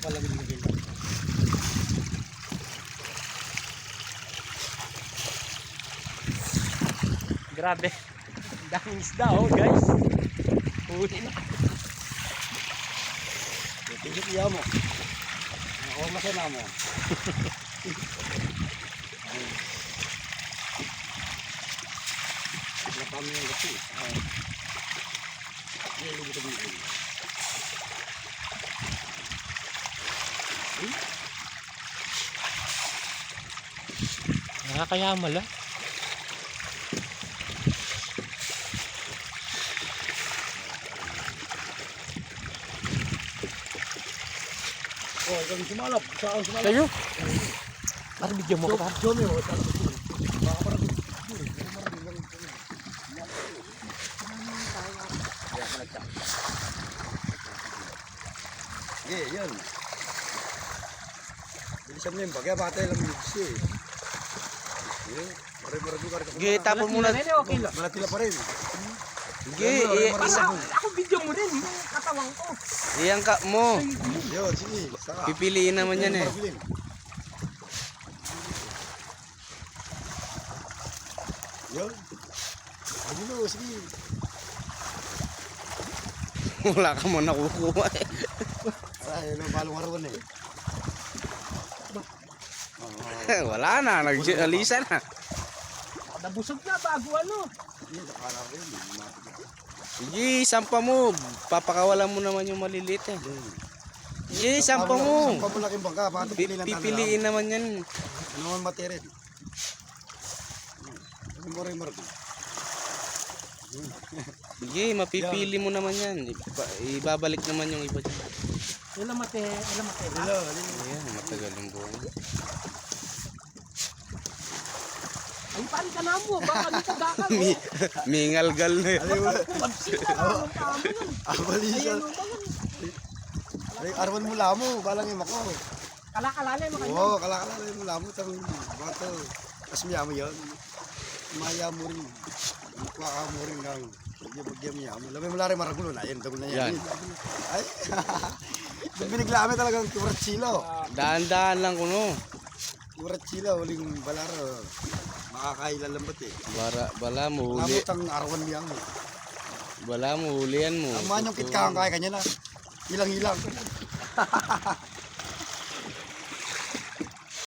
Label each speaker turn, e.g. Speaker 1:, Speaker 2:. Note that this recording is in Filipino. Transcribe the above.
Speaker 1: pala binigay ko. Grabe. Daming isda oh guys. Huli na.
Speaker 2: Tingit iya mo. Ako masana mo. Napami yung kasi. Hindi ito binigay.
Speaker 1: Nakakayamal ah.
Speaker 2: Oh, kami sumalap. Saan sumalap?
Speaker 1: Kayo? Parang bigyan mo ka.
Speaker 2: Jomi mo. Yeah, yan. Bilisan mo yung bagay, batay lang yung siya eh. Yeah, maray-maray ka rin.
Speaker 3: Sige, tapon muna.
Speaker 1: Okay lang.
Speaker 2: Malatila pa rin.
Speaker 3: Sige,
Speaker 1: Ako video mo rin. Yung katawan ko.
Speaker 3: iangka mo.
Speaker 2: Yun, sige. Saka.
Speaker 3: Pipiliin naman yan eh.
Speaker 2: Yun. Ano mo, sige.
Speaker 3: Wala ka mo nakukuha eh.
Speaker 2: Ay, ano, balong arawan eh.
Speaker 3: Wala na, nag-alisa na.
Speaker 1: Nabusog na bago ano.
Speaker 2: Hindi, nakala ko yun.
Speaker 3: Sige, sampa mo. Papakawalan mo naman yung maliliit eh. Sige, sampa mo.
Speaker 2: Sampa mo laking bangka. Bakit
Speaker 3: Pipiliin naman yan.
Speaker 2: Ano man materin? Ano mo rin marami?
Speaker 3: Sige, mapipili mo naman yan. Ibabalik naman yung iba dyan.
Speaker 1: Ilang mate.
Speaker 2: Hello,
Speaker 3: Ayan, matagal yung buong.
Speaker 1: Ay, paano ka na mo? Baka dito gakal.
Speaker 3: Mingalgal na yun.
Speaker 2: Abalisan. Ay, arwan mo lamo. Balang yung mako.
Speaker 1: Kalakalalay mo kanyo.
Speaker 2: Oo, kalakala yung lamo. Tang bato. Tapos miya mo yun. Maya mo rin. Mukha mo rin lang. Bagyan miya mo. Lamay mo lang rin maragulo na. Yan, dagulo na yan.
Speaker 3: Yan.
Speaker 2: Ay. Binigla talagang turat silo.
Speaker 3: Daan-daan lang kuno.
Speaker 2: Turat silo. Huling balaro. Makakailan lambat eh.
Speaker 3: Bala mo huli.
Speaker 2: Lamot ang arwan miya mo.
Speaker 3: Bala mo hulian mo.
Speaker 2: Ang man yung kitkang kaya kanya na. Hilang-hilang.